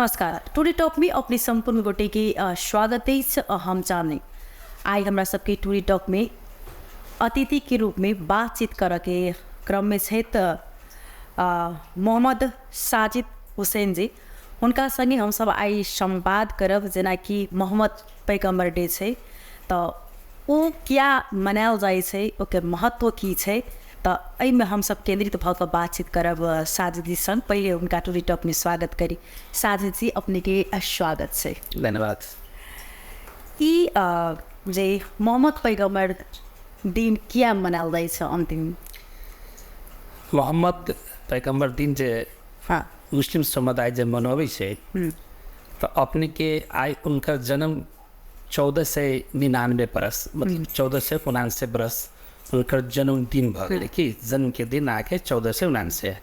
नमस्कार। Today talk में अपने संपूर्ण गोटे के स्वागत है। हम जाने आज हमारा सबके टूडे टॉक में अतिथि के रूप में बातचीत कर के क्रम में है मोहम्मद साजिद हुसैन जी। उनका संगे हम सब आई संवाद करब जेना कि मोहम्मद पैगम्बर डे है तो वो क्या मनायल जाए छै, ओकर महत्व की है, तो में हम सब केंद्रित भर बातचीत करब साजिद जी संग। पहले उनका टूडे टॉक में स्वागत करी। साजिद जी अपने के स्वागत से धन्यवाद। जे मोहम्मद पैगम्बर दिन क्या मनायल जाए छै अंतिम? मोहम्मद पैगम्बर दिन जे हाँ मुस्लिम समुदाय जे मनबै छै तो अपने के आय उनका जन्म 1499 बरस मतलब 1499 बरस उनकर जन्मदिन भ गए कि जन्म के दिन आके 1499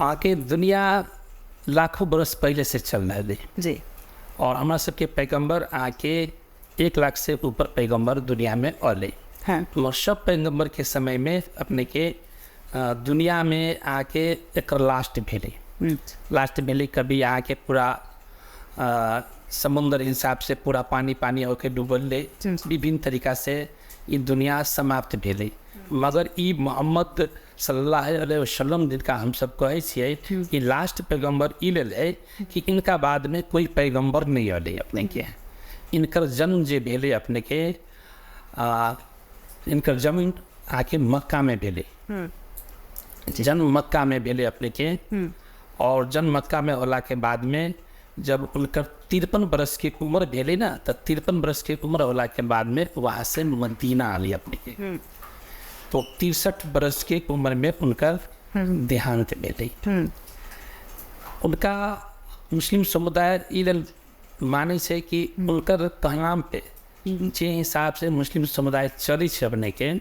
आके दुनिया लाखों बरस पहले से चल रहा है जी। और हमारा सबके पैगम्बर आके 1 लाख से ऊपर पैगम्बर दुनिया में अले। हाँ और सब पैगम्बर के समय में अपने के दुनिया में आके एक लास्ट भेले कभी आके पूरा समुद्र हिसाब से पूरा पानी होके डूबल विभिन्न तरीका से ये दुनिया समाप्त भेले। मगर ई मोहम्मद सल्लल्लाहु अलैहि वसल्लम जिनका हम सब कहे छिए कि लास्ट पैगम्बर ई लेल है कि इनका बाद में कोई पैगम्बर नहीं अले। अपने के इनकर जन्म जे भेले अपने के इनकर जन्म आके मक्का में भेले। जन्म मक्का में भेले अपने के। और जन्म मक्का में होला के बाद में जब उनकर 53 बरस की उम्र भेले ना तो 53 बरस की उम्र होला के बाद में वहाँ से मदीना आली अपने के। तो 63 बरस की उम्र में उनका देहांत भेले। उनका मुस्लिम समुदाय इधर माने से कि उनकर कहनाम पे जे हिसाब से मुस्लिम समुदाय चली अपने के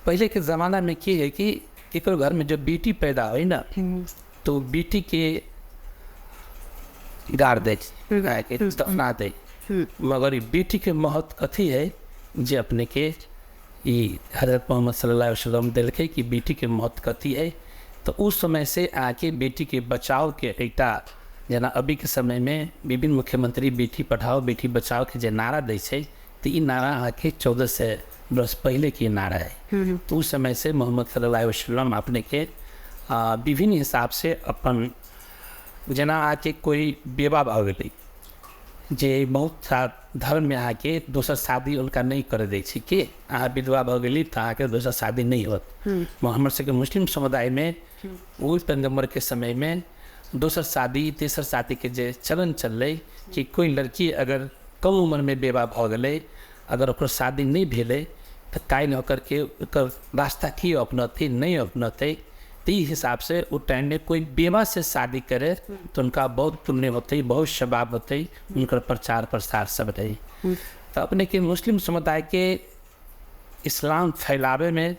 पहले के ज़माना में की है कि एक घर में जब बेटी पैदा हुई ना तो बेटी के गाड़ दे दफना दे। मगर बेटी के महत्व कथी है जे अपने के हज़रत मोहम्मद सल्लल्लाहु अलैहि वसल्लम दिलखे कि बेटी के महत्व कथी है। तो उस समय से आके बेटी के बचाव के एकटा जना अभी के समय में विभिन्न मुख्यमंत्री बेटी पढ़ाओ बेटी बचाओ के जे नारा दै छै तो ये नारा आके 1400 बरस पहले की नारा है। तो उस समय से मोहम्मद सल्लल्लाहु अलैहि वसल्लम अपने के विभिन्न हिसाब से अपन जना आके कोई बेवा भ गई जे बहुत सा धर्म में आके दोसर शादी उनका नहीं कर दे कि अहाँ विधवा भ गई तो आके दोसर शादी नहीं होत। मोहम्मद से के मुस्लिम समुदाय में उस पैगम्बर के समय में दोसर शादी तेसर शादी के जे चलन चल कि कोई लड़की अगर कम उम्र में बेवा भ गई अगर ओकर शादी नहीं भेले तो काल्हि होकर के रास्ता की अपनते नहीं अपनते। तो इस हिसाब से उस टाइम में कोई बेवा से शादी करे तो उनका बहुत पुण्य होते बहुत शबाब होते उनका प्रचार प्रसार सब रहे। तो अपने के मुस्लिम समुदाय के इस्लाम फैलावे में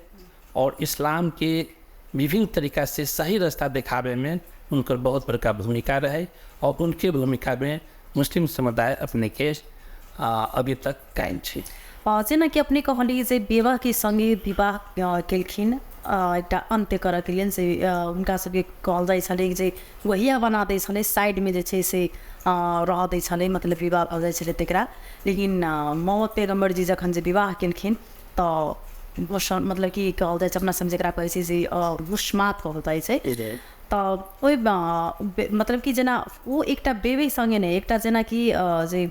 और इस्लाम के विभिन्न तरीका से सही रास्ता दिखावे में उनकर बहुत बड़का भूमिका रहे। और उनके भूमिका में मुस्लिम समुदाय अपने के अभी तक कायम है। जेना कि अपने कहली जे बेवा के संगे विवाह केलखिन एक अंत्य कर के लिए से उनका सबके कहल जाए छले जे वहिया बना दे छले साइड में जे छै से रह दे छले मतलब विवाह भ जाए छले तेकरा। लेकिन मोहम्मद पैगम्बर जी जखन जे विवाह केलखिन तो मतलब कि कहल जाए अपना सब जरा कहै छै जे मुस्मात कहल जाए छै। तो ओइ मतलब कि जना वो एकटा बेबे संगे नहीं एकटा जना कि जे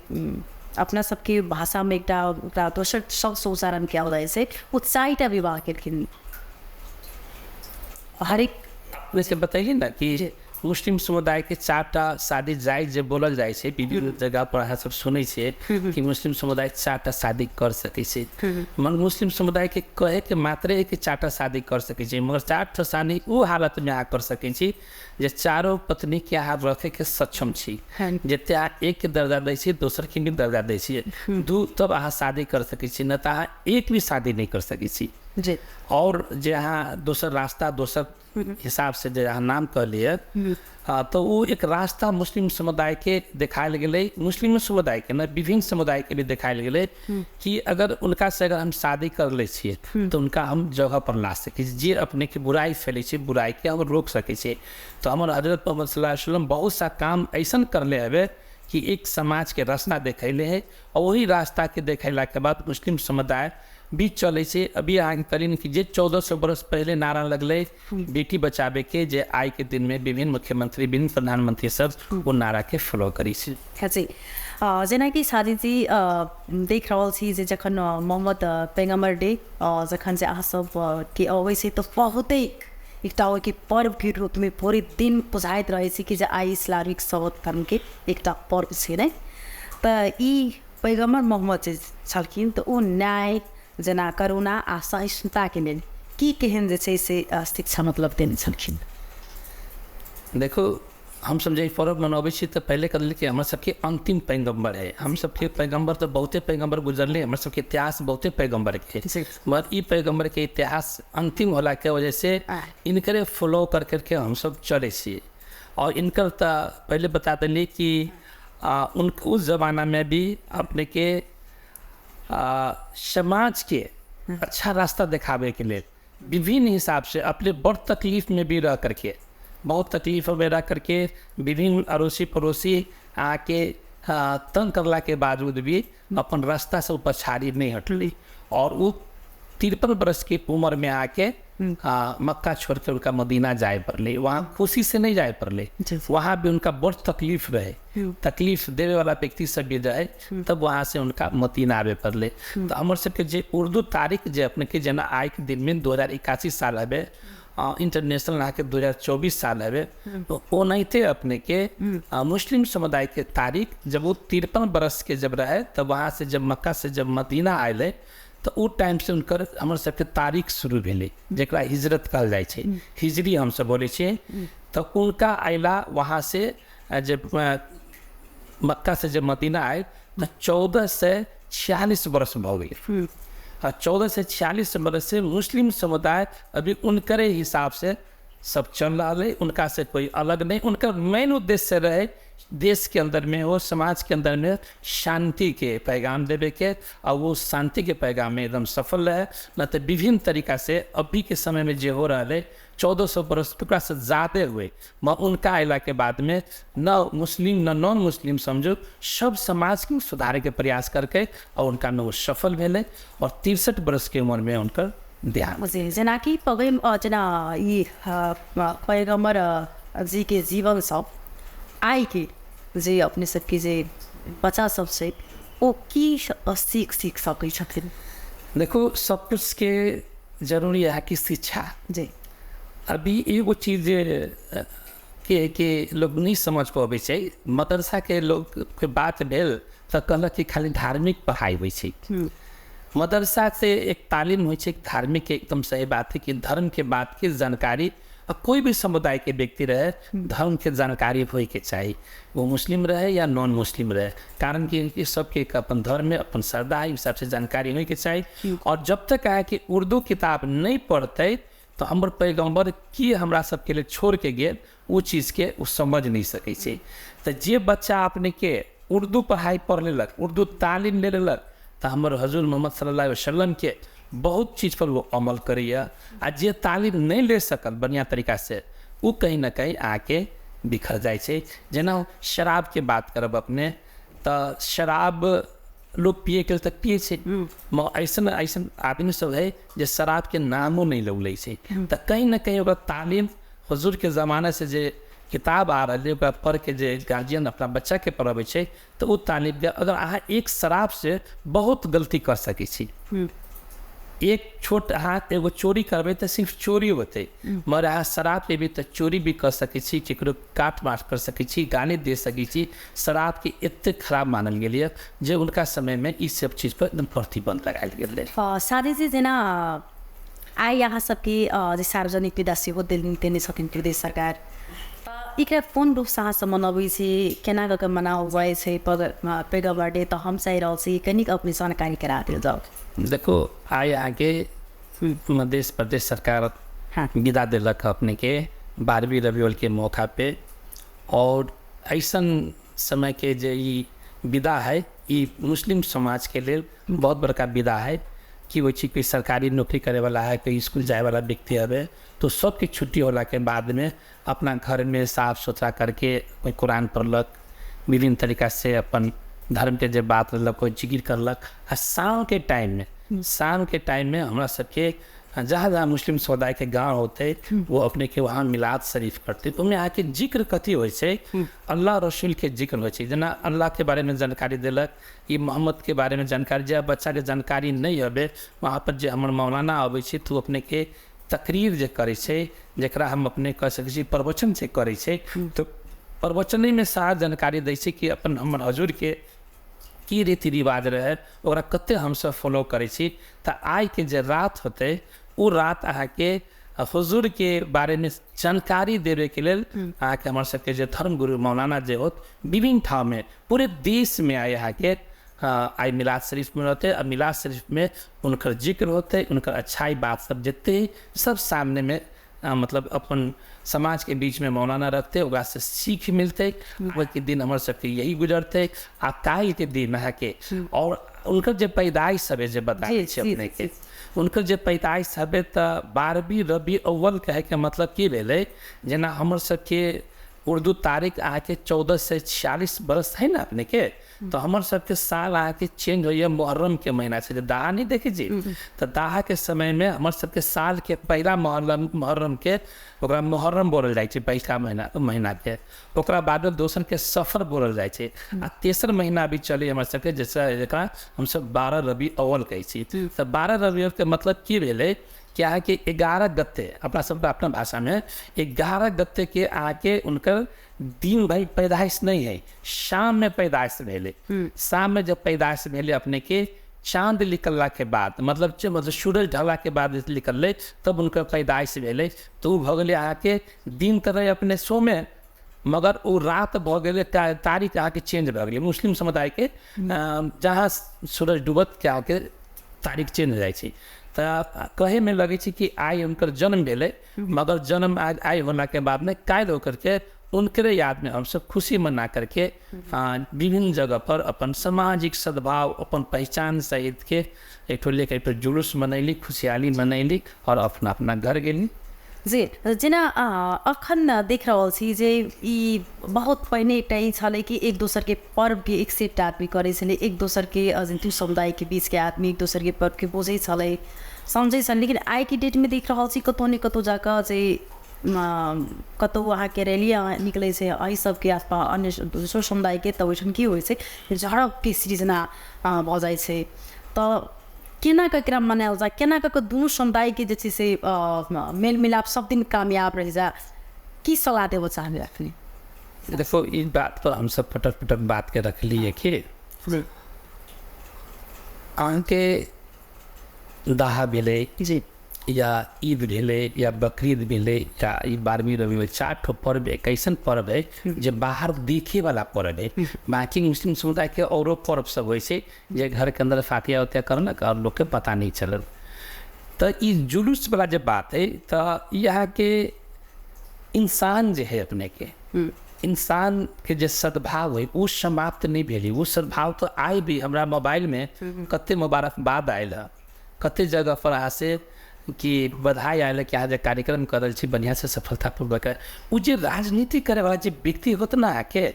अपना सबके भाषा में एक दोसर शब्द उच्चारण क्या जाए से वो 4टा विवाह केलखिन। हरेक वैसे बताइए ना कि मुस्लिम समुदाय के 4टा शादी जायज जे बोलल जाए छै विभिन्न जगह पर अहाँ सब सुनै छिए कि मुस्लिम समुदाय 4टा शादी कर सकै छै। मगर मुस्लिम समुदाय के कहे के मात्रे है कि 4टा शादी कर सकै छै। मगर 4टा शादी वो हालत में अहाँ कर सकै छी जे चारों पत्नी के अहाँ रखे के सक्षम छी। जते अहाँ एक के दर्जा दै छी दोसर के भी दर्जा दै छी दू तब अहाँ शादी कर सकै छी न तो अहाँ एक भी शादी नहीं कर सकै छी। जी और जहाँ दोसर रास्ता दोसर हिसाब से जे अहाँ नाम कहलिए तो वो एक रास्ता मुस्लिम समुदाय के देखायल गेलै, मुस्लिम समुदाय के न विभिन्न समुदाय के भी देखायल गेलै कि अगर उनका से अगर हम शादी कर ले छियै तो उनका हम जगह पर ला सकै छी, जे अपने के बुराई फैलै छै बुराई के हम रोक सकै छी। तो हमर हजरत मोहम्मद सल्लल्लाहु अलैहि वसल्लम बहुत सा काम ऐसन करले हवे कि एक समाज के रास्ता देखैले है और वही रास्ता के देखैला के बाद मुस्लिम समुदाय भी चले से। अभी अहाँ करीन कि जे 1400 बरस पहले नारा लगले बेटी बचावे के, जे आइ के दिन में विभिन्न मुख्यमंत्री विभिन्न प्रधानमंत्री सब वो नारा के फॉलो करी छै। जी जेनाकि शादीजी देख रहल छी जे जखन मोहम्मद पैगम्बर डे जखन से अहाँ सब के अबै छै तो बहुते एकटा के पर्व के रूप में पूरे दिन बुझाइत रहे छै कि जे आइ इस्लामिक सौद धर्म के एकटा पर्व छै नै। त ई पैगम्बर मोहम्मद जे छलखिन तो ओ न्याय जेना करुणा आ सहिष्णुता के लेल की केहन जे छै से शिक्षा मतलब देने छलखिन। देखो हम समझे पर्व मनबै छी तो पहले कहलिए कि हमर सबके अंतिम पैगम्बर है, हम सबके पैगम्बर तो बहुते पैगम्बर गुजरले, हमर सबके इतिहास बहुते पैगम्बर के, मगर ई पैगम्बर के इतिहास अंतिम होला के वजह से इनकरे फॉलो कर करके हम सब चले छी। और इनकर तो पहले बता देली कि उस ज़माना में भी अपने के समाज के अच्छा रास्ता दिखावे के लिए विभिन्न हिसाब से अपने बड़ तकलीफ में भी रह करके, बहुत तकलीफ में रह करके विभिन्न अड़ोसी पड़ोसी आके तंग करला के बावजूद भी अपन रास्ता से पछाड़ी नहीं हटली और वो 53 बरस की उम्र में आके मक्का छोड़ कर उनका मदीना जाए पड़ले। वहाँ खुशी से नहीं जाए पड़ले, वहाँ भी उनका बहुत तकलीफ रहे, तकलीफ देवे वाला व्यक्ति सब भी रहे, तब वहाँ से उनका मदीना आवे पड़ले। तो हमर सबके जे उर्दू तारीख जे अपने के जना आइ के दिन में 2081 साल हवे, इंटरनेशनल आके 2024 साल हवे, तो वो नहीं थे अपने के मुस्लिम समुदाय के तारीख जब वो 53 बरस के जब रहे, तब वहाँ से जब मक्का से जब मदीना आए तो वो टाइम से उनकर हमर सबके तारीख शुरू भेले, जरा हिजरत कहल जाए छे, हिजरी हम सब बोले छे। तो उनका आयला वहाँ से जब मक्का से जब मदीना आए तो 1446 बरस हो गए। 14 से 46 बरस से मुस्लिम समुदाय अभी उनकरे हिसाब से सब चल रहा है, उनका से कोई अलग नहीं। उनका मेन उद्देश्य रहे देश के अंदर में और समाज के अंदर में शांति के पैगाम देवे के, और वो शांति के पैगाम में एकदम सफल रहे। न तो विभिन्न तरीका से अभी के समय में जो हो रहा है 1400 बरस टुकड़ा से ज़्यादा हुए, मगर उनका अला के बाद में न मुस्लिम न नॉन मुस्लिम समझो सब समाज के सुधारे के प्रयास करके और उनका न वो सफल भेले और 63 बरस के उम्र में उनका ध्यान जना कि जना ये पैगम्बर जी के जीवन सब आइ के जे अपने सबके जे बच्चा सब से ओ की सीख सकै छथिन। देखो सब कुछ के जरूरी है कि शिक्षा जी अभी एगो चीज के लोग नहीं समझ पाबे छै। मदरसा के लोग के बात भेल तो कहलक कि खाली धार्मिक पढ़ाई होइ छै। मदरसा से एक तालीम होइ छै धार्मिक के, एकदम सही बात है कि धर्म के बात की जानकारी कोई भी समुदाय के व्यक्ति रहे धर्म के जानकारी होए के चाहिए, वो मुस्लिम रहे या नॉन मुस्लिम रहे, कारण कि सबके अपन धर्म में अपन श्रद्धा है, हिसाब से जानकारी होए के चाहिए। और जब तक है कि उर्दू किताब नहीं पढ़ते तो हमर पैगम्बर की हमरा सबके लिए छोड़ के गए वो चीज़ के वो समझ नहीं सकै छै। तो जे बच्चा अपने के उर्दू पढ़ाई पढ़ लेलक, उर्दू तालीम ले लेलक, तो हमर हजूर मोहम्मद सल्लल्लाहु अलैहि वसल्लम के बहुत चीज़ पर वो अमल करिए। आ जे तालीम नहीं ले सकल बढ़िया तरीका से वो कहीं ना कहीं आके बिखर जाए छे। जेना शराब के बात करब अपने तो शराब लोग पिए के तक पिए छे, ऐसा ऐसा आदमी सब है जे शराब के नामो नहीं लौले छे। तो कहीं ना कहीं ओकरा तालीम हुजूर के ज़माना से जे किताब आ रही है पढ़ के जे गार्जियन अपना बच्चा के पढ़ाबे छे तो वो तालीम के अगर अहाँ एक शराब से बहुत गलती कर सकै छी। एक छोट हाथ एगो चोरी करबे तो सिर्फ चोरी होते, मगर अहाँ शराब पे भी तो चोरी भी कर सकै छी, केकरो काट मार कर सकै छी, गाली दे सकै छी। शराब के इतने खराब मानल गेलिए जे उनका समय में इस सब चीज़ पर एकदम प्रतिबंध लगायल गेल। सारी चीज जेना आइ यहाँ सबके जे सार्वजनिक विदा सेहो देने छथिन प्रदेश सरकार, एकरा फोन रूप से अहाँ मनबै छी, केना कऽ मनाओल जाइ छै पैगम्बर डे, तो हम चाहि रहल छी कनिक अपनी जानकारी करा दिल जाओ। देखो आइ आगे मध्य प्रदेश सरकार हाँ। विदा दिलक अपने के 12वीं रबी के मौका पे। और ऐसन समय के जे ई विदा है ई मुस्लिम समाज के लिए बहुत बड़का विदा है कि वो कोई सरकारी नौकरी करे वाला है, कोई स्कूल जाए वाला व्यक्ति है, तो सबके छुट्टी होला के बाद में अपना घर में साफ सुथरा करके कोई कुरान पढ़लक, विभिन्न तरीका से अपन धर्म के जो बात रहलक कोई जिक्र करलक। आ शाम के टाइम में हमरा सबके जहाँ जहाँ मुस्लिम समुदाय के गांव होते वो अपने के वहाँ मिलाद शरीफ करते। तो उन्हें आके जिक्र कथी हो अल्लाह रसूल के जिक्र हो, जना अल्लाह के बारे में जानकारी दिलक, ये मोहम्मद के बारे में जानकारी, जब बच्चा के जानकारी नहीं हबे वहाँ पर जो हमर मौलाना आबै छै तो अपने के तकरीर जे करे छै, जकरा हम अपने कह सकै छी प्रवचन से करे छै, तो प्रवचन में सारा जानकारी दै छै कि अपन हमर हजूर के की रीति रिवाज रहे ओकरा कते हम सब फॉलो करे छी। तो आइ के जे रात होते वो रात अहाँके हुजूर के बारे में जानकारी देवे के लिए अहाँके हमर सबके जे धर्म गुरु मौलाना जे होत विभिन्न ठाव में पूरे देश में आए अहाँके आई मिलाद शरीफ में रहते। और मिलाद शरीफ में उनकर जिक्र होते, उनकर अच्छाई बात सब जितते सब सामने में मतलब अपन समाज के बीच में मौलाना रखते, ओकरा से सीख मिलते। वो के दिन हमारे सबके यही गुजरते। आ काल के दिन है के और उनकर जो पैदाइश सब जो बताए अपने के उनकर जो पैदाइश सब तो 12वीं रबी अव्वल कहे के मतलब की भेले, जना हमर सबके उर्दू तारीख आके 14 से 46 बरस है ना अपने के, तो हमर सबके साल आके चेंज हो मुहर्रम के महीना से दाहा नहीं देखे जी, तो दाहा के समय में हमर सबके साल के पहला मुहर्रम के ओकरा मुहर्रम बोलल जाए पहला महीना के, ओकरा बाद दोसर के सफर बोलल जाए। आ तेसर महीना भी चले हमर सबके जैसा हम सब 12 रबी अव्वल कहै छी। तो 12 रबी अव्वल के मतलब की भेले क्या है कि 11 गत्ते अपना सब अपना भाषा में 11 गत्ते के आके उनकर दिन भाई पैदाइश नहीं है, शाम में पैदाइश भेले। शाम में जब पैदाइश भेले अपने के चांद निकलला के बाद मतलब सूरज ढला के बाद निकलले तब उनकर पैदाइश भेले। तो भ गेले आके दिन तरह अपने सो में, मगर वो रात भ गेले तारीख आके चेंज भ गेले मुस्लिम समुदाय के, जहाँ सूरज डूबत के आके तारीख चेंज हो जाए। तो कहे में लगे कि आई उनकर जन्म भेले, मगर जन्म आई होना के बाद में कायल होकर के उनके याद में हम सब खुशी मना करके विभिन्न जगह पर अपन सामाजिक सद्भाव अपन पहचान सहित के एक लेकर पर जुलूस मनैली, खुशहाली मनैली और अपना अपना घर गेली। जी जेना अखन देख रहल छी जे ई बहुत पहिने टाइम छलै कि एक दोसर के पर्व के एक्सेप्ट आदमी करे छलै, एक दोसर के अजंतु समुदाय के बीच के आदमी एक दोसर के पर्व के बुझे छलै समझे छलै। लेकिन आई के डेट में देख रहल छी कतौ ने कतौ जाकर जे कतौ वहाँ के रैली निकले से एहि सब के आसपास अन्य दोसर समुदाय के तो ओइठन की होइ छै झड़प के सृजना भ जाइ छै। तो केना ककरा मनायल जाए, केना कऽ दुनू समुदाय के जे छै से मेल मिलाप सब दिन कामयाब रह जाए, की सलाह देबो चाहबे अपने? देखो इस बात पर हम सब फटक बात के रख लिए कि आके दाहा भेले जी या ईद भेले या बकरीद भेले या 12वीं रबी में 4 ठो पर्व एक ऐसा पर्व है जो बाहर देखे वाला पर्व है। बाकी मुस्लिम समुदाय के औरों पर्व सब वैसे जो घर के अंदर फातिया होतिया करना और लोग के पता नहीं चलल। तो ये जुलूस वाला जब बात है तो यहाँ के इंसान जो है अपने के इंसान के जो सद्भाव है वो समाप्त नहीं भेली। वो सद्भाव तो आए भी हमारा मोबाइल में कते मुबारकबाद आयल है, कते जगह पर आ से कि बधाई आयल कि आज कार्यक्रम करल छी बढ़िया से सफलतापूर्वक। वो जो राजनीति करे वाला जो व्यक्ति होता ना आके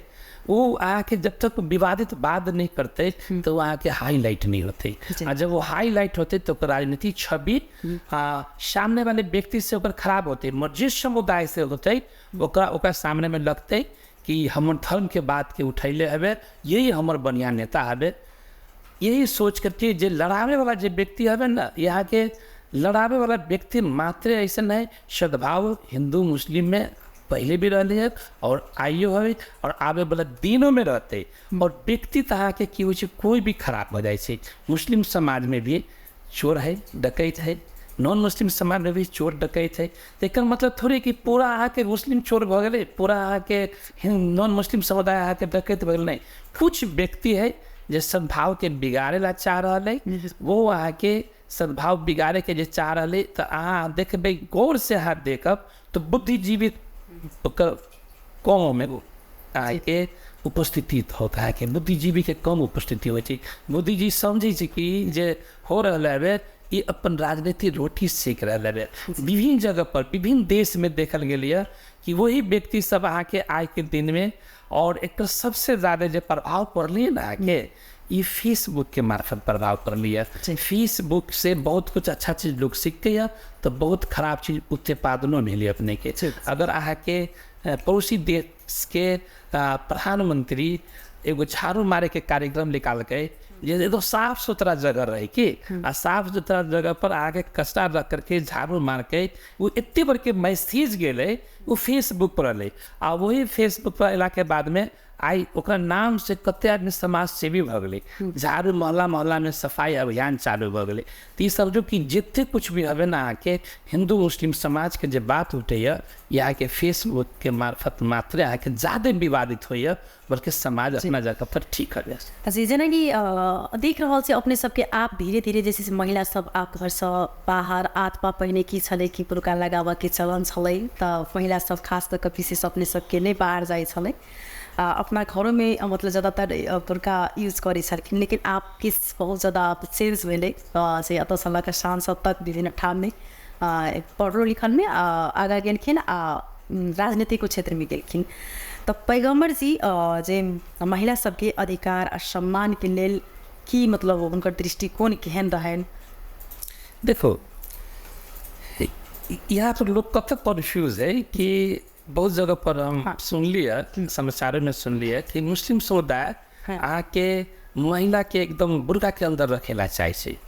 वो आके जब तक विवादित बात नहीं करते तो वो आके हाईलाइट नहीं होते। और जब वो हाईलाइट होते तो राजनीति छवि सामने वाले व्यक्ति से ऊपर खराब होते, जिस समुदाय से होते ओकरा सामने में लगते कि हमर धर्म के बात के उठैले हवे, यही हमर बढ़िया नेता हवे। यही सोच करके जो लड़ावे वाला जो व्यक्ति हवे ना, यहाँ के लड़ावे वाला व्यक्ति मात्र ऐसा है सद्भाव हिंदू मुस्लिम में पहले भी रहे है और आइयो है और आवे वाला दिनों में रहते। और व्यक्ति तहाँ के की कोई भी खराब हो जाए। मुस्लिम समाज में भी चोर है, डकैत है, नॉन मुस्लिम समाज में भी चोर डकैत है। लेकिन मतलब थोड़े कि पूरा आके मुस्लिम चोर भ गए, पूरा आके नॉन मुस्लिम समुदाय आके डकैत भ गए नहीं। कुछ व्यक्ति है जो सद्भाव के बिगाड़े ला चाह रहा है, वो आके सद्भाव बिगाड़े के जे चाह रहे तो अहाँ देखबै गौर से अहाँ देखब तो बुद्धिजीवी कम में अहाँके उपस्थिति होता है कि बुद्धिजीवी के कम उपस्थिति होइ छै। बुद्धिजीवी समझै छै कि जे हो रहल है ये अपन राजनीति रोटी सेक रहा है। विभिन्न जगह पर विभिन्न देश में देखल गेल कि वही व्यक्ति सब अहाँके आज के दिन में और एक सबसे ज़्यादा जो प्रभाव पड़लिए ना कि ये फेसबुक के मार्फत प्रभाव पड़ली है। फेसबुक से बहुत कुछ अच्छा चीज़ लोग सीखते हैं तो बहुत खराब चीज़ उत्पादनों मिली अपने के। अगर अहाँके पड़ोसी देश के प्रधानमंत्री एगो झाड़ू मारे के कार्यक्रम निकाल के ये तो साफ सुथरा जगह रहे कि आ साफ सुथरा जगह पर आके कचरा रख करके झाड़ू मार के वो इतने बड़ के मैसेज गए वो फेसबुक पर अले आ वही फेसबुक पर अला के बाद में आई ओकरा नाम से कते आदमी समाज सेवी भ गए। झाड़ू मोहल्ला मोहल्ला में सफाई अभियान चालू भ गए। तो ये समझो कि जितने कुछ भी हवे ना आके हिंदू मुस्लिम समाज के जो बात उठे यहाँ के फेसबुक के मार्फत मात्र यहाँ के ज़्यादा विवादित हो बल्कि समाज अपना जगह पर ठीक है। जी जेना कि देख रहा से अपने सबके आप धीरे धीरे जैसे महिला सब आप घर से बाहर आत्मा पहिने की छले कि पुरका लगावा के चलन छले तो महिला सब खास करके विशेष अपने सबके नहीं बाहर जाए छले अपना घरों में मतलब ज़्यादातर बुर्का यूज़ करे छलखिन। लेकिन आप किस बहुत ज़्यादा चेंज भेले से अत साल का सांसद तक विभिन्न ठाम में पढ़ो लिखल में आगा गेलखिन राजनीति को क्षेत्र में गेलखिन। तो पैगम्बर जी जे महिला सबके अधिकार और सम्मान के लेल की मतलब उनकर दृष्टिकोण केहन रहन? देखो यहाँ पर लोग कब तक कन्फ्यूज है कि बहुत जगह पर हम सुन लिया समाचारों में सुन लिया कि मुस्लिम समुदाय आके महिला के एकदम बुर्का के अंदर रखेला चाहिए।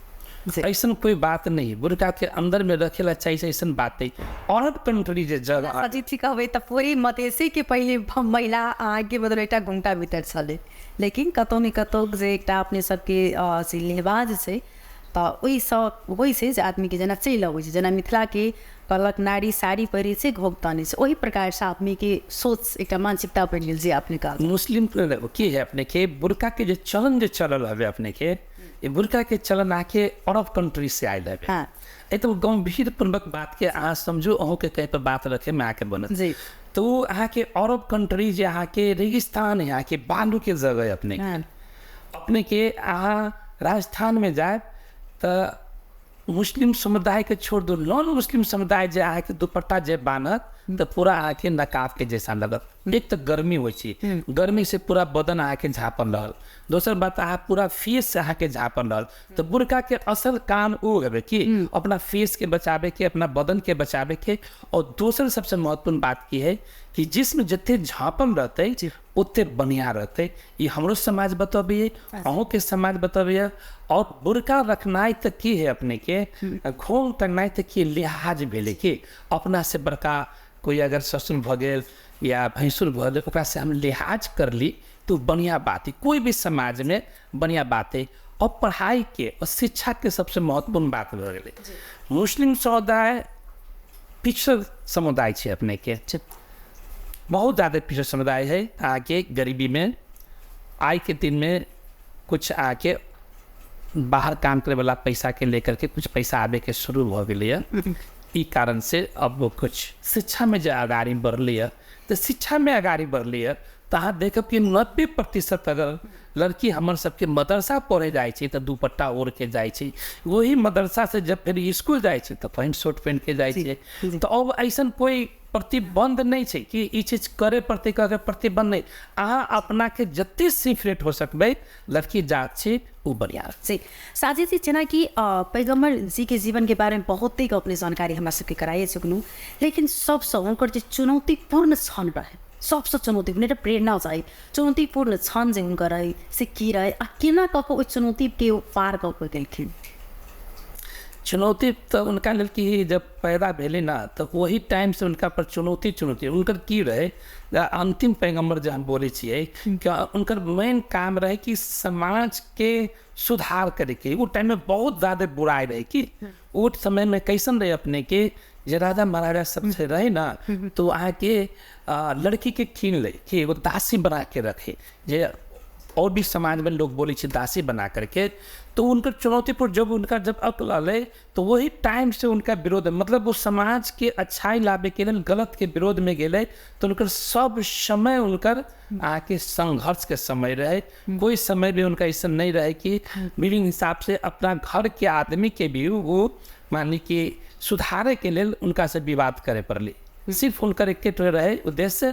ऐसा कोई बात नहीं, बुर्का के अंदर में रखेला चाहिए ऐसा बात नहीं। और कंट्री जे जगह ठीक है तो पूरी मधेसी के पहले महिला आगे मतलब एक घुमटा भीतर चले लेकिन कतौ न कतौ जे एक अपने सबके लिबाज से तो वही से आदमी के जना चल अबै छै। जना मिथिला के कहलक नारी साड़ी पहिरे से घोघतानी से वही प्रकार से आदमी के सोच एक मानसिकता बन गेल जे अपने का मुस्लिम की है अपने के बुर्का के जो चलन जो चलल हवे अपने के ये बुर्का के चलन आके अरब कंट्री से आयल है। हाँ ये तो गंभीर पूर्वक बात के अहाँ समझो अहूँ के कहीं पर बात रखे मैं आके बनत जी। तो अहाँ के अरब कंट्री जो अहाँ के रेगिस्तान है यहाँ के बालू के जगह अपने हाँ। अपने के अहाँ राजस्थान में जाए तो मुस्लिम समुदाय के छोड़ दो नॉन मुस्लिम समुदाय जे आके दुपट्टा जे बानत तो पूरा आके नकाब के जैसा लगत। एक तो गर्मी हो गर्मी से पूरा बदन आके झाँपल रहल। दोसर बात अहाँ पूरा फेस से आके झाँपल रहल। तो बुर्का के असल काम वो है कि अपना फेस के बचावे के अपना बदन के बचावे के। और दोसर सबसे महत्वपूर्ण बात की है कि जिसमें जितने झाँपल रहते उतने बढ़िया रहते। ये हमरो समाज बतबिए अहूँ के समाज बतबिए। और बुर्का रखनाई तक की है अपने के घोंग टंगनाई तक की लिहाज भेले कि अपना से बड़का कोई अगर ससुर भ गेल या भैंसुर भ गेल ओकरा से हम लिहाज कर ली तो बढ़िया बात है। कोई भी समाज में बढ़िया बात है। और पढ़ाई के और शिक्षा के सबसे महत्वपूर्ण बात हो गई। मुस्लिम समुदाय पिछड़ समुदाय है अपने के बहुत ज़्यादा पिछड़ समुदाय है। आके गरीबी में आज के दिन में कुछ आके बाहर काम करे वाला पैसा के लेकर के कुछ पैसा आवे के शुरू हो गई। ई कारण से अब वो कुछ शिक्षा में जो आगाड़ी बढ़ है तो शिक्षा में आगाड़ी बढ़ है तो अहाँ देखब कि 90% अगर लड़की हमर सबके मदरसा पढ़े जाए तो दुपट्टा ओढ़ के जाए। वही मदरसा से जब फिर स्कूल जाए तो पैंट शर्ट पहन के जाए। तो अब ऐसा कोई प्रतिबंध नहीं है कि ये चीज़ करे पड़ते प्रतिबंध नहीं। अहाँ अपना के जत्ते सेफ रेट हो सकबे लड़की जात से वो बढ़िया जी। साझे जी जेना कि पैगम्बर जी के जीवन के बारे में बहुत ही अपने जानकारी हमरा सबके कराइए सकूँ लेकिन सबसे उनकर जो चुनौतीपूर्ण क्षण रहे सबसे चुनौतीपूर्ण प्रेरणा चाहिए चुनौतीपूर्ण क्षण जो उनका रहे से की रहे केना कको उस चुनौती के पार कको देलखिन? चुनौती तो उनका लड़की जब पैदा भेले ना तो वही टाइम से उनका पर चुनौती उनकर की रहे अंतिम पैगम्बर जो हम बोले छिए कि उनकर मेन काम रहे कि समाज के सुधार करे के। वो टाइम में बहुत ज़्यादा बुराई रहे कि वो समय में कैसन रहे अपने के जे राजा महाराजा सबसे रहे ना तो आके लड़की के छीन ले कि वो दासी बना के रखे जे और भी समाज में लोग बोले छे दासी बना करके, तो उनकर चुनौतीपूर्ण जब उनका जब अकल आले तो वही टाइम से उनका विरोध, मतलब वो समाज के अच्छाई लाभे के लिए गलत के विरोध में गेले, तो उनकर सब समय उनकर आके संघर्ष के समय रहे। कोई समय भी उनका ऐसा नहीं रहे कि विभिन्न हिसाब से अपना घर के आदमी के भी वो मानी कि सुधारे के लिए उनका से विवाद करे पड़ली। सिर्फ उनकर एक रहे उद्देश्य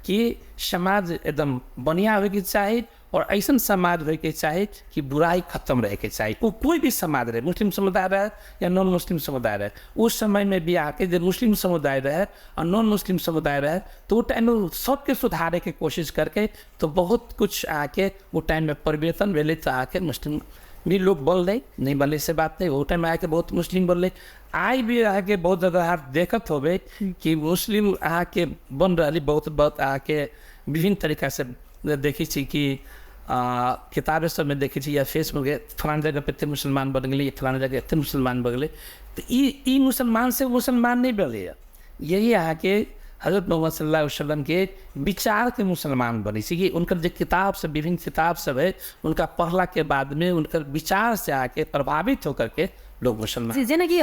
कि समाज एकदम बढ़िया होए के चाही और ऐसा समाज होए के चाही कि बुराई खत्म रहे के चाही। वो कोई भी समाज रहे, मुस्लिम समुदाय रहे या नॉन मुस्लिम समुदाय रहे, उस समय में भी आके जब मुस्लिम समुदाय रहे और नॉन मुस्लिम समुदाय रहे तो वो टाइम में सबके सुधारे के कोशिश करके तो बहुत कुछ आके वो टाइम में परिवर्तन भेले। तो आके मुस्लिम भी लोग बोल रहे नहीं बोले से बात नहीं, वो टाइम में आके बहुत मुस्लिम बोल रहे। आई भी आके बहुत जगह आप देखत होबे कि मुस्लिम आके बन रही बहुत आके विभिन्न तरीका से देखी छी कि किताबें सब में देखी छी या फेसबुक फलाना जगह पे इतने मुसलमान बन गए, फलाना जगह इतने मुसलमान बन गए। तो ई मुसलमान से मुसलमान नहीं बने, यही आके हज़रत मोहम्मद सल्लल्लाहु अलैहि वसल्लम के विचार के मुसलमान बनी सी कि उनकर जो किताब सब विभिन्न किताब सब है उनका पढ़ला के बाद में उनकर विचार से आके प्रभावित होकर के लोग मुसलमान। जेना कि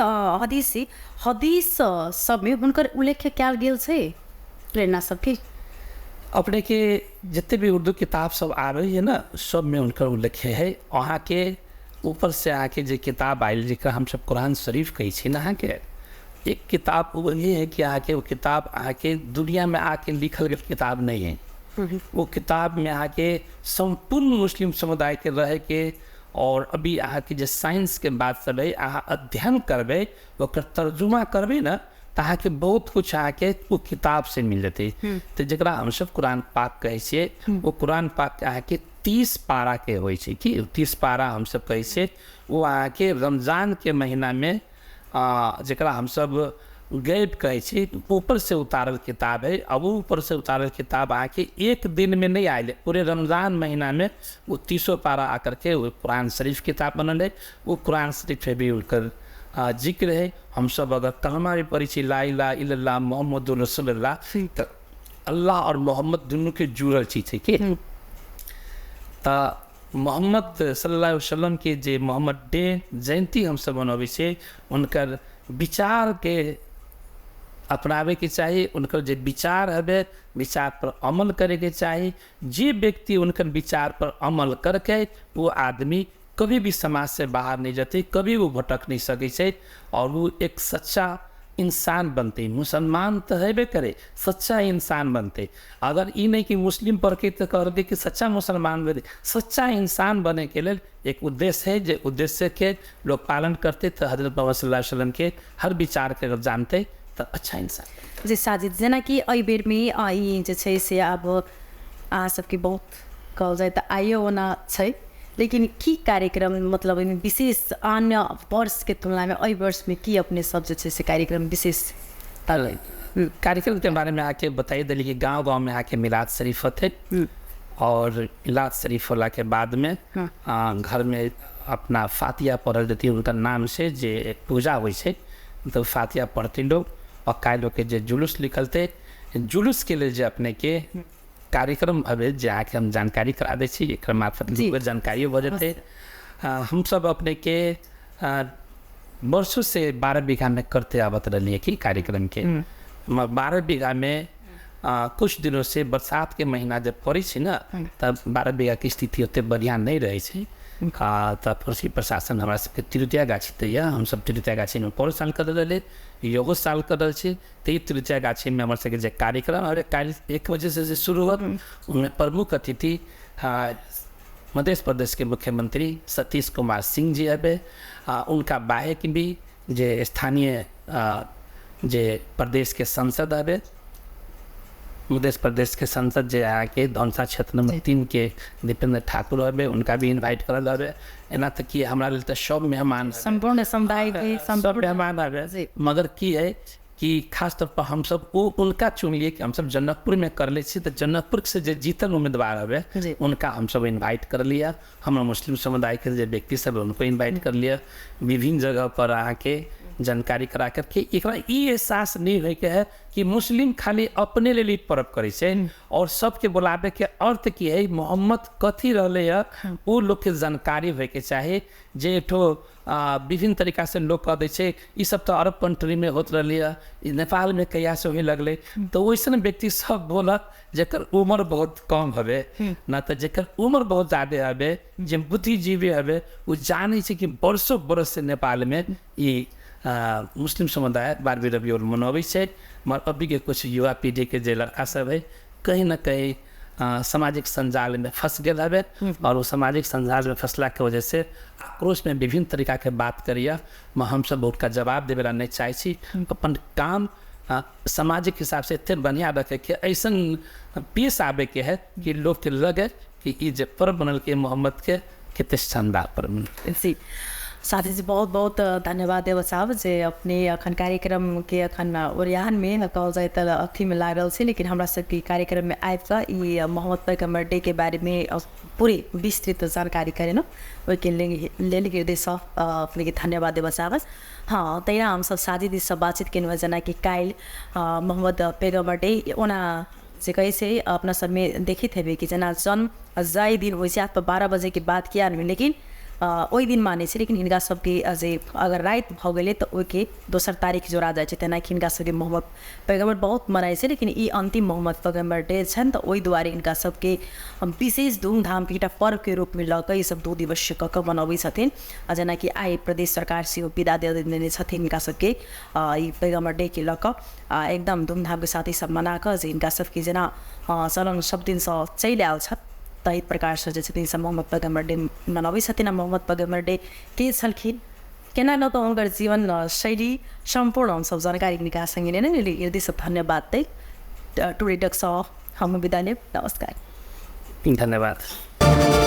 हदीस सब में उनकर उल्लेख क्या गेल छे प्रेरणा सब की अपने के जितने भी उर्दू किताब सब आ रही है ना सब में उनका उल्लेख है। वहाँ के ऊपर से आके जो किताब आयल जिसका हम सब कुरान शरीफ कही छी ना के एक किताब वो ये है कि आके वो किताब आके दुनिया में आके लिखल गई किताब नहीं है। वो किताब में आके संपूर्ण मुस्लिम समुदाय के रह के और अभी अहाँ के जो साइंस के बात सब है अहाँ अध्ययन करबे ओकर तर्जुमा करबे ना तो अहाँ के बहुत कुछ आके वो किताब से मिल जाते। तो जरा हम सब कुरान पाक कहे छे वो कुरान पाक अहाँ के 30 पारा के होय छे कि 30 पारा हम सब कहे छे वो अहाँ के रमजान के महीना में जरा हम सब गैब कहे छे ऊपर से उतारल किताब है। अब ऊपर से उतारल किताब आके एक दिन में नहीं आए, पूरे रमज़ान महीना में वो 30 पारा आकर के वो कुरान शरीफ किताब बनल है। वो कुरान शरीफ में भी उनकर जिक्र है। हम सब अगर कलमा भी पढ़ी ला इलाहा इल्लल्लाह मुहम्मदुर रसूलुल्लाह तो अल्लाह और मोहम्मद दोनों के जुड़ल चीज है कि तो मोहम्मद सल्लल्लाहु अलैहि वसल्लम के जे मोहम्मद डे जयंती हम सब मनबे से उनकर विचार के अपनावे के चाहिए। उनकर जे विचार है विचार पर अमल करे के चाहिए। जे व्यक्ति उनकर विचार पर अमल करके वो आदमी कभी भी समाज से बाहर नहीं जाते, कभी वो भटक नहीं सके से और वो एक सच्चा इंसान बनते। मुसलमान तो है करे सच्चा इंसान बनते। अगर ये नहीं कि मुस्लिम पढ़ के तो कर दे कि सच्चा मुसलमान बने, सच्चा इंसान बने के लिए एक उद्देश्य है। जो उद्देश्य के लोग पालन करते तो हजरत मोहम्मद सल्लल्लाहु अलैहि वसल्लम के हर विचार के अगर जानते तो अच्छा इंसान। जी साजिद जेना कि एहि बेर में आई जे छै से अब अहाँ सबके बहुत कहल जाए तो आइयो होना छै, लेकिन की कार्यक्रम मतलब विशेष अन्य वर्ष के तुलना में एहि वर्ष में की अपने सब जो से कार्यक्रम विशेष कार्यक्रम के बारे में आके बताइए दिल्ली के गांव में आके मिलाद शरीफ होते और मिलाद शरीफ होला के बाद में घर में अपना फातिया पढ़ल जाती उनका नाम से जे पूजा हुई है तो फातिया पढ़ते लोग और काय लोग के जे जुलूस निकलते जुलूस के लिए जो अपने के कार्यक्रम अबे जाके हम जानकारी करा दे छी एक मार्फत जानकारी हो जाते। हम सब अपने के वर्षों से 12 बीघा में करते आवत रही कि कार्यक्रम के 12 बीघा में कुछ दिनों से बरसात के महीना जब पड़ी थी ना तब 12 बीघा की स्थिति उतने बढ़िया नहीं रही थी। तब कृषि प्रशासन हमारा सबके तृतीया गाछी तैया हम सब तृतीया गाछी में पर साल कर रहे योगो साल कर रहे थे। तृतीया गाछी में हमारे सबके कार्यक्रम और 1 बजे से शुरू हुआ। उनमें प्रमुख अतिथि मध्य प्रदेश के मुख्यमंत्री सतीश कुमार सिंह जी है। उनका बाहक भी जे स्थानीय जे प्रदेश के संसद है मध्य प्रदेश के संसद जे आके धनसा क्षेत्र नंबर 3 के दीपेंद्र ठाकुर है उनका भी इनवाइट करल है। एना तक कि हमारा लिए तो सब मेहमान संपूर्ण समुदाय के सब मेहमान है। मगर की है कि खास तौर पर हम सब वो उनका चुन लिए कि हम सब जनकपुर में कर ले तो जनकपुर से जो जीतल उम्मीदवार है उनका हम सब इन्वाइट कर लिया। हमारा मुस्लिम समुदाय के जो व्यक्ति सब उनको इन्वाइट कर लिया। विभिन्न जगह पर आके जानकारी करा करके एकरा ई एहसास नहीं होय के है कि मुस्लिम खाली अपने लेल ई पर्व करे छै और सबके बुलावे के अर्थ की है मोहम्मद कथी रहले है वो लोग के जानकारी होय के चाहे जे ठो विभिन्न तरीका से लोग कह दै छै ई सब तो अरब कंट्री में होत रहले है नेपाल में कहिया से होय लगले तो वैसन व्यक्ति सब बोलक जेकर उम्र बहुत कम हवे ना तो जेकर उम्र बहुत ज्यादा हवे जे बुद्धिजीवी हवे वो जाने छै कि वर्षों बरस से नेपाल में ई मुस्लिम समुदाय 12वीं रबी मनावे छै मगर अभी के कुछ युवा पीढ़ी के जे लड़का सब है कहीं ना कहीं सामाजिक संजाल में फंस गए हवे और वो सामाजिक संजाल में फंसला के वजह से आक्रोश में विभिन्न तरीका के बात करिए हम सब उसका जवाब देवे नहीं चाहे छी अपन काम सामाजिक हिसाब से इतने बढ़िया रखे के ऐसा पेश आवे के है कि लोग के लगे कि ये जो पर्व बनल के मोहम्मद के कितने शानदार पर्व जी साथी जी बहुत बहुत धन्यवाद देव साहब जे अपने अखन कार्यक्रम के अखन ओरियान में कहल जाए तो अखी में लागल से लेकिन हमरा सबके कार्यक्रम में आबि कऽ मोहम्मद पैगम्बर डे के बारे में पूरी विस्तृत जानकारी करें ओहिके लेल हृदयसँ अपने के धन्यवाद देव साहब हाँ तहिना हमसब साथी सब बातचीत केलहुँ जेना कि काल्हि मोहम्मद पैगम्बर डे ओना जे कहै छै अपना सब में देखित हेबै कि जेना जन्म जाय दिन होइ छै 12 बजे के बाद किया नहीं लेकिन ओहि दिन माने छै लेकिन हिनका सबके जे अगर रात भऽ गेलै तऽ ओहिके दोसर तारीख जोड़ा जाइ छै तेनाकि हिनका सबके मोहम्मद पैगम्बर बहुत मनाइ छै लेकिन ई अंतिम मोहम्मद पैगम्बर डे छनि तऽ ओहि दुआरे हिनका सबके विशेष धूमधामके एकटा पर्वके रूपमे लऽ कऽ ई सब 2 दिवसीय कऽ कऽ मनबै छथिन जेनाकि आइ प्रदेश सरकार सेहो विदा दे देने छथिन हिनका सबके ई पैगम्बर डे के लऽ कऽ एकदम धूमधामके साथ ई सब मना कऽ जे हिनका सबके जेना चलन सब दिनसँ चलि आयल छथि तहि प्रकार से जे मोहम्मद पैगम्बर डे मनबै छथिन मोहम्मद पैगम्बर डे के छलखिन केना न तऽ हुनकर जीवन शैली सम्पूर्ण हमसब जानकारी हिनका संगे नै हृदयसँ धन्यवाद दै टुडे डक्स हम विदा लेब नमस्कार धन्यवाद।